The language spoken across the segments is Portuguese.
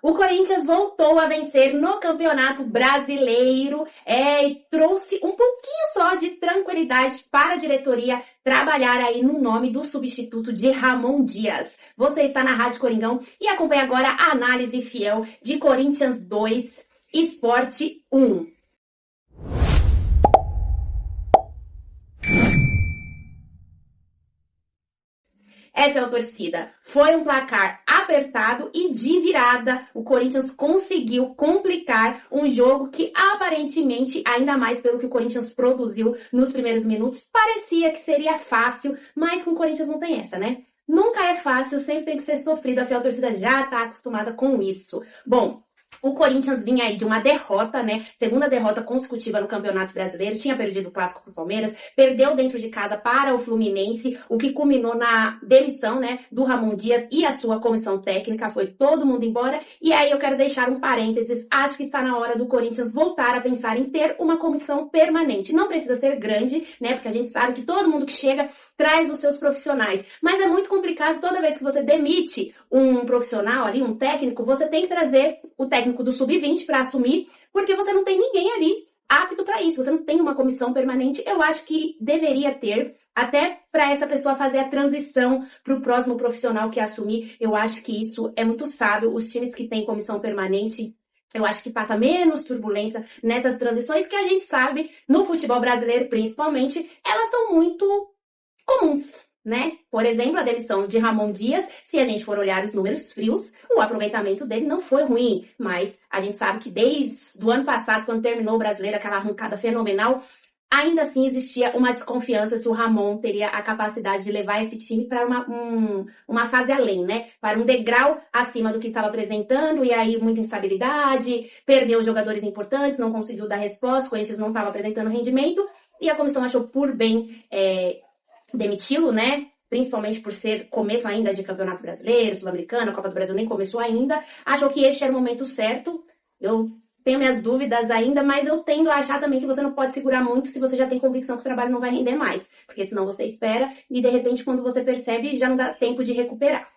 O Corinthians voltou a vencer no Campeonato Brasileiro e trouxe um pouquinho só de tranquilidade para a diretoria trabalhar aí no nome do substituto de Ramon Dias. Você está na Rádio Coringão e acompanha agora a análise fiel de Corinthians 2, Sport 1. Fiel torcida, foi um placar apertado e de virada. O Corinthians conseguiu complicar um jogo que aparentemente, ainda mais pelo que o Corinthians produziu nos primeiros minutos, parecia que seria fácil, mas com o Corinthians não tem essa, né? Nunca é fácil, sempre tem que ser sofrido, a fiel torcida já está acostumada com isso. Bom, o Corinthians vinha aí de uma derrota, né? Segunda derrota consecutiva no Campeonato Brasileiro. Tinha perdido o Clássico pro Palmeiras. Perdeu dentro de casa para o Fluminense, o que culminou na demissão, né, do Ramon Dias e a sua comissão técnica. Foi todo mundo embora. E aí eu quero deixar um parênteses. Acho que está na hora do Corinthians voltar a pensar em ter uma comissão permanente. Não precisa ser grande, né? Porque a gente sabe que todo mundo que chega traz os seus profissionais. Mas é muito complicado toda vez que você demite um profissional ali, um técnico, você tem que trazer o técnico do sub-20 para assumir, porque você não tem ninguém ali apto para isso. Você não tem uma comissão permanente. Eu acho que deveria ter, até para essa pessoa fazer a transição para o próximo profissional que assumir. Eu acho que isso é muito sábio. Os times que têm comissão permanente, eu acho que passa menos turbulência nessas transições, que a gente sabe, no futebol brasileiro principalmente, elas são muito comuns, né? Por exemplo, a demissão de Ramon Dias, se a gente for olhar os números frios, o aproveitamento dele não foi ruim, mas a gente sabe que desde o ano passado, quando terminou o Brasileiro, aquela arrancada fenomenal, ainda assim existia uma desconfiança se o Ramon teria a capacidade de levar esse time para uma fase além, né? Para um degrau acima do que estava apresentando, e aí muita instabilidade, perdeu jogadores importantes, não conseguiu dar resposta, o Corinthians não estava apresentando rendimento, e a comissão achou por bem demiti-lo, né? Principalmente por ser começo ainda de Campeonato Brasileiro, Sul-Americano, a Copa do Brasil nem começou ainda. Achou que este era o momento certo. Eu tenho minhas dúvidas ainda, mas eu tendo a achar também que você não pode segurar muito se você já tem convicção que o trabalho não vai render mais. Porque senão você espera e de repente quando você percebe já não dá tempo de recuperar.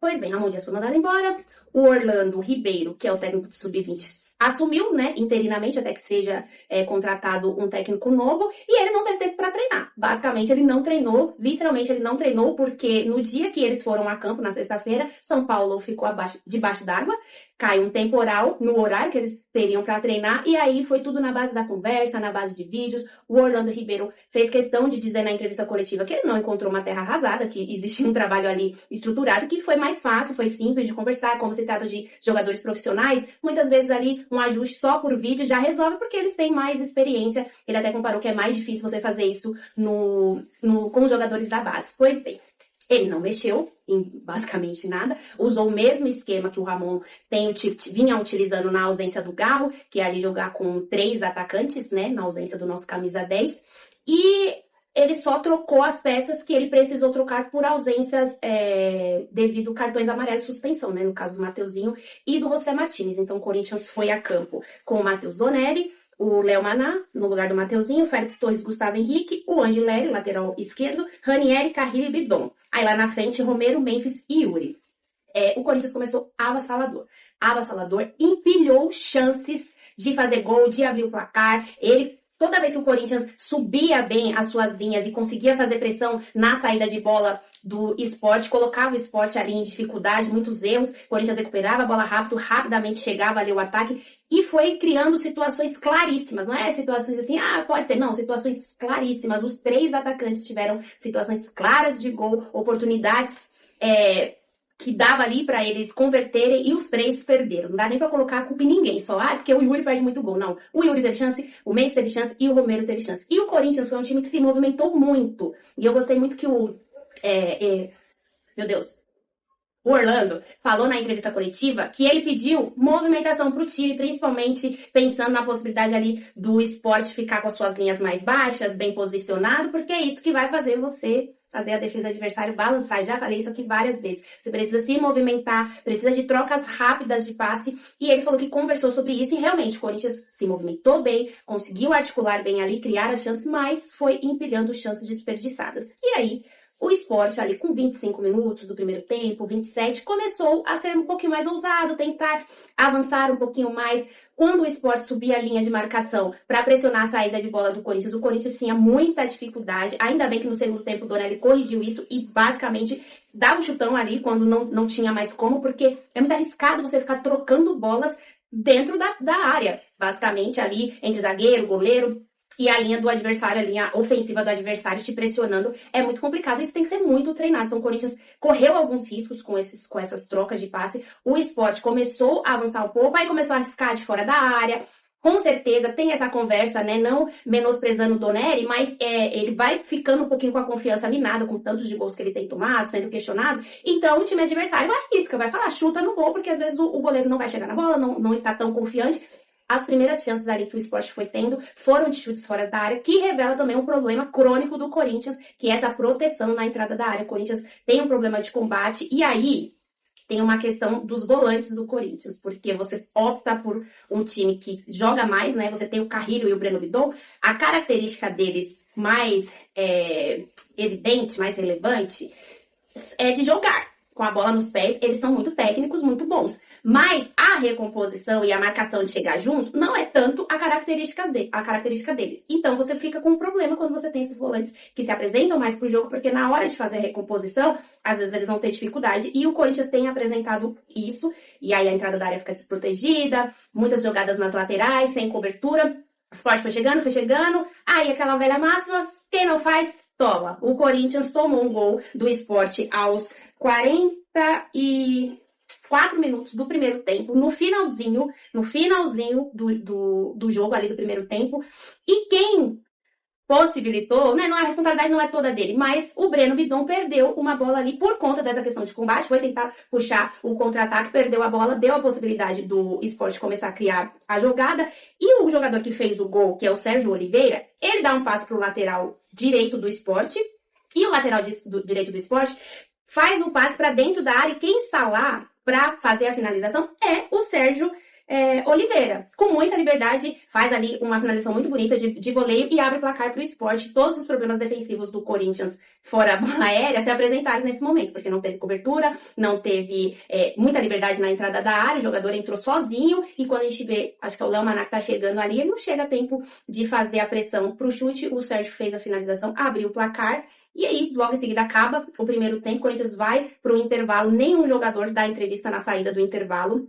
Pois bem, Ramon Dias foi mandado embora. O Orlando Ribeiro, que é o técnico do Sub-20, assumiu, né, interinamente, até que seja contratado um técnico novo, e ele não teve tempo para treinar. Basicamente, ele não treinou, literalmente ele não treinou, porque no dia que eles foram a campo, na sexta-feira, São Paulo ficou debaixo d'água, caiu um temporal no horário que eles teriam para treinar, e aí foi tudo na base da conversa, na base de vídeos. O Orlando Ribeiro fez questão de dizer na entrevista coletiva que ele não encontrou uma terra arrasada, que existia um trabalho ali estruturado, que foi mais fácil, foi simples de conversar, como se trata de jogadores profissionais, muitas vezes ali um ajuste só por vídeo já resolve, porque eles têm mais experiência. Ele até comparou que é mais difícil você fazer isso com os jogadores da base. Pois bem, ele não mexeu em basicamente nada, usou o mesmo esquema que o Ramon vinha utilizando na ausência do Garro, que é ali jogar com 3 atacantes, né, na ausência do nosso camisa 10, e ele só trocou as peças que ele precisou trocar por ausências devido a cartões amarelos e suspensão, né, no caso do Mateuzinho e do José Martínez. Então o Corinthians foi a campo com o Matheus Donelli, o Léo Maná, no lugar do Mateuzinho, o Félix Torres, Gustavo Henrique, o Angileri, lateral esquerdo, Ranieri, Carrillo e Bidon. Aí lá na frente, Romero, Memphis e Yuri. O Corinthians começou avassalador, empilhou chances de fazer gol, de abrir o placar. Toda vez que o Corinthians subia bem as suas linhas e conseguia fazer pressão na saída de bola do Sport, colocava o Sport ali em dificuldade, muitos erros, o Corinthians recuperava a bola rápido, rapidamente chegava ali o ataque e foi criando situações claríssimas, não é situações assim, pode ser, não, situações claríssimas. Os 3 atacantes tiveram situações claras de gol, oportunidades que dava ali pra eles converterem, e os 3 perderam. Não dá nem pra colocar a culpa em ninguém, só, porque o Yuri perde muito gol. Não, o Yuri teve chance, o Mendes teve chance e o Romero teve chance. E o Corinthians foi um time que se movimentou muito. E eu gostei muito que o Orlando falou na entrevista coletiva que ele pediu movimentação pro time, principalmente pensando na possibilidade ali do Sport ficar com as suas linhas mais baixas, bem posicionado, porque é isso que vai fazer você fazer a defesa adversária balançar. Eu já falei isso aqui várias vezes. Você precisa se movimentar, precisa de trocas rápidas de passe, e ele falou que conversou sobre isso, e realmente o Corinthians se movimentou bem, conseguiu articular bem ali, criar as chances, mas foi empilhando chances desperdiçadas. E aí, O Sport ali com 25 minutos do primeiro tempo, 27, começou a ser um pouquinho mais ousado, tentar avançar um pouquinho mais. Quando o Sport subia a linha de marcação para pressionar a saída de bola do Corinthians, o Corinthians tinha muita dificuldade. Ainda bem que no segundo tempo o Donelli corrigiu isso e basicamente dava um chutão ali quando não tinha mais como, porque é muito arriscado você ficar trocando bolas dentro da área, basicamente ali entre zagueiro, goleiro e a linha do adversário, a linha ofensiva do adversário te pressionando, é muito complicado. Isso tem que ser muito treinado. Então o Corinthians correu alguns riscos com essas trocas de passe. O Sport começou a avançar um pouco, aí começou a arriscar de fora da área. Com certeza tem essa conversa, né? Não menosprezando o Donelli, mas ele vai ficando um pouquinho com a confiança minada, com tantos de gols que ele tem tomado, sendo questionado. Então o time adversário arrisca, vai falar, chuta no gol, porque às vezes o goleiro não vai chegar na bola, não está tão confiante. As primeiras chances ali que o Sport foi tendo foram de chutes fora da área, que revela também um problema crônico do Corinthians, que é essa proteção na entrada da área. O Corinthians tem um problema de combate, e aí tem uma questão dos volantes do Corinthians, porque você opta por um time que joga mais, né? Você tem o Carrilho e o Breno Bidon. A característica deles mais evidente, mais relevante, é de jogar com a bola nos pés. Eles são muito técnicos, muito bons. Mas a recomposição e a marcação de chegar junto não é tanto a característica deles. Então você fica com um problema quando você tem esses volantes que se apresentam mais pro jogo, porque na hora de fazer a recomposição, às vezes eles vão ter dificuldade. E o Corinthians tem apresentado isso, e aí a entrada da área fica desprotegida, muitas jogadas nas laterais, sem cobertura. O Sport foi chegando, aí aquela velha máxima, quem não faz, toma. O Corinthians tomou um gol do Sport aos 4 minutos do primeiro tempo, no finalzinho do jogo ali do primeiro tempo. E quem possibilitou, né, a responsabilidade não é toda dele, mas o Breno Bidon perdeu uma bola ali por conta dessa questão de combate, foi tentar puxar o contra-ataque, perdeu a bola, deu a possibilidade do Sport começar a criar a jogada, e o jogador que fez o gol, que é o Sérgio Oliveira, ele dá um passe pro lateral direito do Sport, e o lateral direito do Sport faz um passe para dentro da área, e quem está lá para fazer a finalização é o Sérgio Oliveira. Com muita liberdade, faz ali uma finalização muito bonita de voleio e abre o placar para o Sport. Todos os problemas defensivos do Corinthians fora a bola aérea se apresentaram nesse momento, porque não teve cobertura, não teve muita liberdade na entrada da área, o jogador entrou sozinho, e quando a gente vê, acho que é o Léo Maná que tá chegando ali, ele não chega a tempo de fazer a pressão pro chute, o Sérgio fez a finalização, abriu o placar. E aí, logo em seguida, acaba o primeiro tempo, o Corinthians vai para o intervalo, nenhum jogador dá entrevista na saída do intervalo.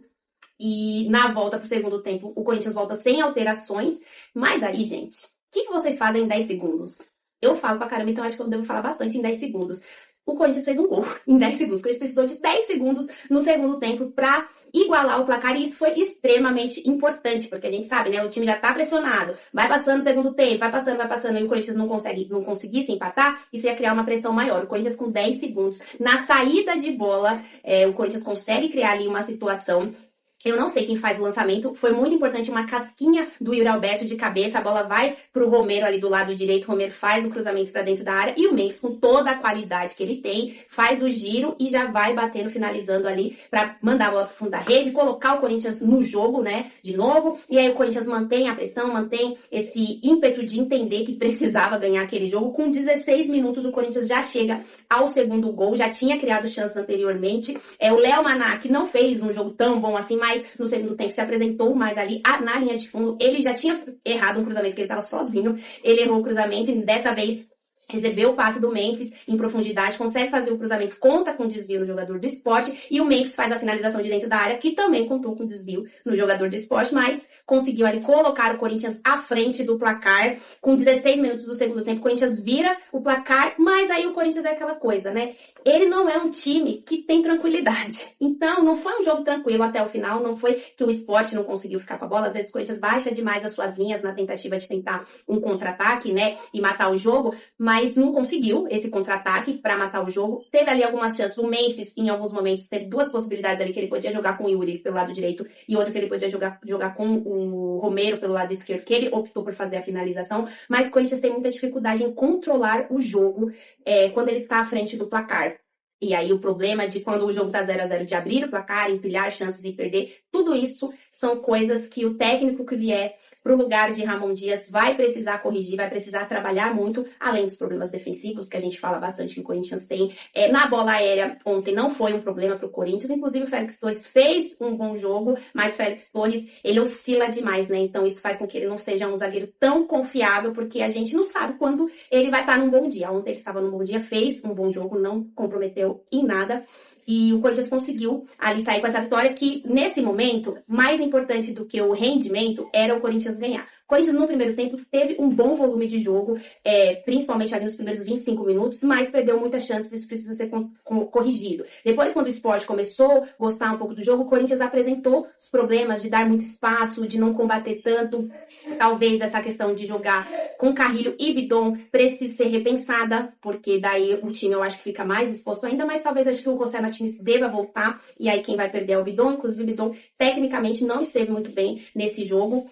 E na volta para o segundo tempo, o Corinthians volta sem alterações. Mas aí, gente, o que vocês fazem em 10 segundos? Eu falo pra caramba, então acho que eu devo falar bastante em 10 segundos. O Corinthians fez um gol em 10 segundos. O Corinthians precisou de 10 segundos no segundo tempo para igualar o placar, e isso foi extremamente importante, porque a gente sabe, né, o time já tá pressionado, vai passando o segundo tempo, vai passando, e o Corinthians não conseguisse empatar, isso ia criar uma pressão maior. O Corinthians com 10 segundos, na saída de bola, o Corinthians consegue criar ali uma situação. Eu não sei quem faz o lançamento, foi muito importante uma casquinha do Yuri Alberto de cabeça, a bola vai pro Romero ali do lado direito, o Romero faz o cruzamento pra dentro da área, e o Memphis, com toda a qualidade que ele tem, faz o giro e já vai batendo, finalizando ali pra mandar a bola pro fundo da rede, colocar o Corinthians no jogo, né, de novo, e aí o Corinthians mantém a pressão, mantém esse ímpeto de entender que precisava ganhar aquele jogo. Com 16 minutos o Corinthians já chega ao segundo gol, já tinha criado chances anteriormente, o Léo Maná, que não fez um jogo tão bom assim, mas no segundo tempo se apresentou mais ali na linha de fundo. Ele já tinha errado um cruzamento, que ele estava sozinho. Ele errou o cruzamento e dessa vez recebeu o passe do Memphis em profundidade, consegue fazer o cruzamento, conta com desvio no jogador do Sport, e o Memphis faz a finalização de dentro da área, que também contou com desvio no jogador do Sport, mas conseguiu ali colocar o Corinthians à frente do placar. Com 16 minutos do segundo tempo, o Corinthians vira o placar, mas aí o Corinthians é aquela coisa, né? Ele não é um time que tem tranquilidade. Então, não foi um jogo tranquilo até o final, não foi que o Sport não conseguiu ficar com a bola. Às vezes o Corinthians baixa demais as suas linhas na tentativa de tentar um contra-ataque, né, e matar o jogo, mas não conseguiu esse contra-ataque para matar o jogo. Teve ali algumas chances. O Memphis, em alguns momentos, teve duas possibilidades ali, que ele podia jogar com o Yuri pelo lado direito e outra que ele podia jogar com o Romero pelo lado esquerdo, que ele optou por fazer a finalização. Mas o Corinthians tem muita dificuldade em controlar o jogo quando ele está à frente do placar. E aí o problema de quando o jogo tá 0-0 de abrir o placar, empilhar chances e perder, tudo isso são coisas que o técnico que vier pro lugar de Ramon Dias vai precisar corrigir, vai precisar trabalhar muito, além dos problemas defensivos que a gente fala bastante que o Corinthians tem. Na bola aérea, ontem não foi um problema pro Corinthians, inclusive o Félix Torres fez um bom jogo, mas o Félix Torres, ele oscila demais, né? Então isso faz com que ele não seja um zagueiro tão confiável, porque a gente não sabe quando ele vai estar num bom dia. Ontem ele estava num bom dia, fez um bom jogo, não comprometeu em nada. E o Corinthians conseguiu ali sair com essa vitória que, nesse momento, mais importante do que o rendimento era o Corinthians ganhar. O Corinthians, no primeiro tempo, teve um bom volume de jogo, principalmente ali nos primeiros 25 minutos, mas perdeu muitas chances, isso precisa ser corrigido. Depois, quando o Sport começou a gostar um pouco do jogo, o Corinthians apresentou os problemas de dar muito espaço, de não combater tanto. Talvez essa questão de jogar com Carrilho e Bidon precise ser repensada, porque daí o time eu acho que fica mais exposto ainda, mas talvez acho que o José Martins deva voltar, e aí quem vai perder é o Bidon. Inclusive o Bidon tecnicamente não esteve muito bem nesse jogo.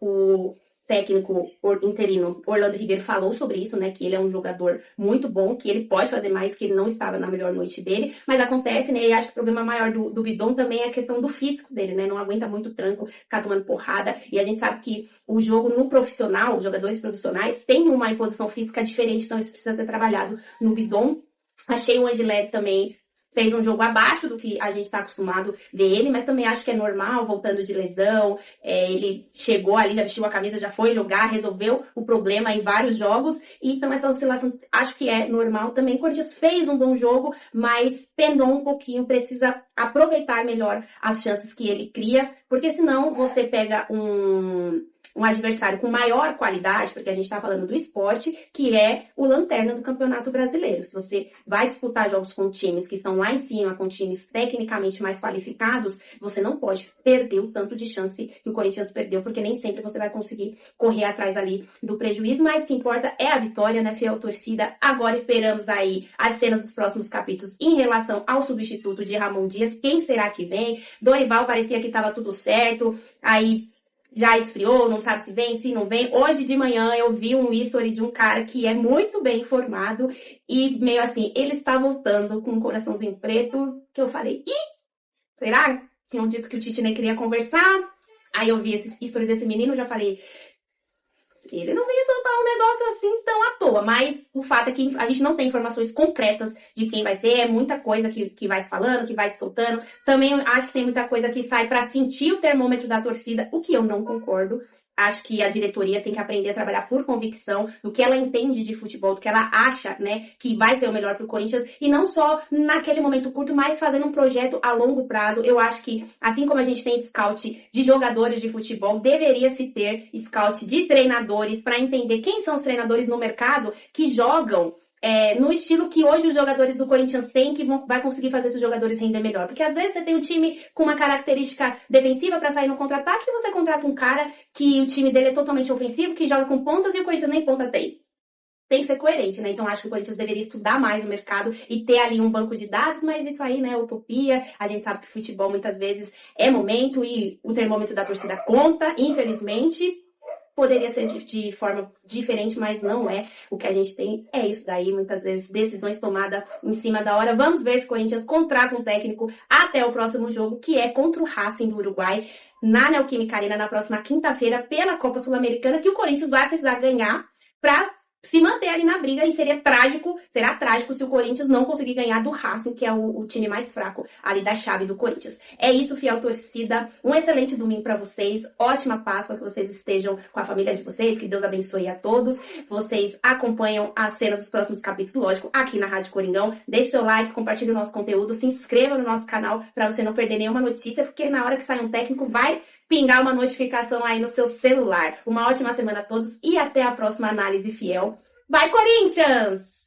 O técnico interino Orlando Ribeiro falou sobre isso, né, que ele é um jogador muito bom, que ele pode fazer mais, que ele não estava na melhor noite dele, mas acontece, né, e acho que o problema maior do Bidon também é a questão do físico dele, né, não aguenta muito tranco, ficar tomando porrada, e a gente sabe que o jogo no profissional, os jogadores profissionais, têm uma imposição física diferente, então isso precisa ser trabalhado no Bidon. Achei o Angeletti também fez um jogo abaixo do que a gente está acostumado a ver ele, mas também acho que é normal, voltando de lesão, ele chegou ali, já vestiu a camisa, já foi jogar, resolveu o problema em vários jogos, e então essa oscilação acho que é normal também. O Corinthians fez um bom jogo, mas penou um pouquinho, precisa aproveitar melhor as chances que ele cria, porque senão você pega um adversário com maior qualidade, porque a gente está falando do Sport, que é o lanterna do Campeonato Brasileiro. Se você vai disputar jogos com times que estão lá em cima, com times tecnicamente mais qualificados, você não pode perder o tanto de chance que o Corinthians perdeu, porque nem sempre você vai conseguir correr atrás ali do prejuízo, mas o que importa é a vitória, né, fiel torcida? Agora esperamos aí as cenas dos próximos capítulos em relação ao substituto de Ramon Dias. Quem será que vem? Dorival parecia que estava tudo certo, aí já esfriou, não sabe se vem, se não vem. Hoje de manhã eu vi um history de um cara que é muito bem informado e meio assim, ele está voltando com um coraçãozinho preto, que eu falei, será? Tinham dito que o Tite nem queria conversar. Aí eu vi esse history desse menino, já falei, ele não veio soltar um negócio assim tão à toa, mas o fato é que a gente não tem informações concretas de quem vai ser, é muita coisa que vai se falando, que vai se soltando. Também acho que tem muita coisa que sai para sentir o termômetro da torcida, o que eu não concordo. Acho que a diretoria tem que aprender a trabalhar por convicção do que ela entende de futebol, do que ela acha, né, que vai ser o melhor pro Corinthians, e não só naquele momento curto, mas fazendo um projeto a longo prazo. Eu acho que, assim como a gente tem scout de jogadores de futebol, deveria se ter scout de treinadores para entender quem são os treinadores no mercado que jogam no estilo que hoje os jogadores do Corinthians têm, que vai conseguir fazer esses jogadores render melhor. Porque às vezes você tem um time com uma característica defensiva para sair no contra-ataque e você contrata um cara que o time dele é totalmente ofensivo, que joga com pontas e o Corinthians nem ponta tem. Tem que ser coerente, né? Então acho que o Corinthians deveria estudar mais o mercado e ter ali um banco de dados, mas isso aí, né, é utopia. A gente sabe que futebol muitas vezes é momento e o termômetro da torcida conta, infelizmente. Poderia ser de forma diferente, mas não é. O que a gente tem é isso daí, muitas vezes decisões tomadas em cima da hora. Vamos ver se o Corinthians contrata um técnico até o próximo jogo, que é contra o Racing do Uruguai, na Neoquímica Arena, na próxima quinta-feira, pela Copa Sul-Americana, que o Corinthians vai precisar ganhar para se manter ali na briga, e será trágico se o Corinthians não conseguir ganhar do Racing, que é o time mais fraco ali da chave do Corinthians. É isso, fiel torcida. Um excelente domingo para vocês. Ótima Páscoa, que vocês estejam com a família de vocês. Que Deus abençoe a todos. Vocês acompanham as cenas dos próximos capítulos, lógico, aqui na Rádio Coringão. Deixe seu like, compartilhe o nosso conteúdo, se inscreva no nosso canal para você não perder nenhuma notícia, porque na hora que sai um técnico vai pingar uma notificação aí no seu celular. Uma ótima semana a todos e até a próxima análise fiel. Vai, Corinthians!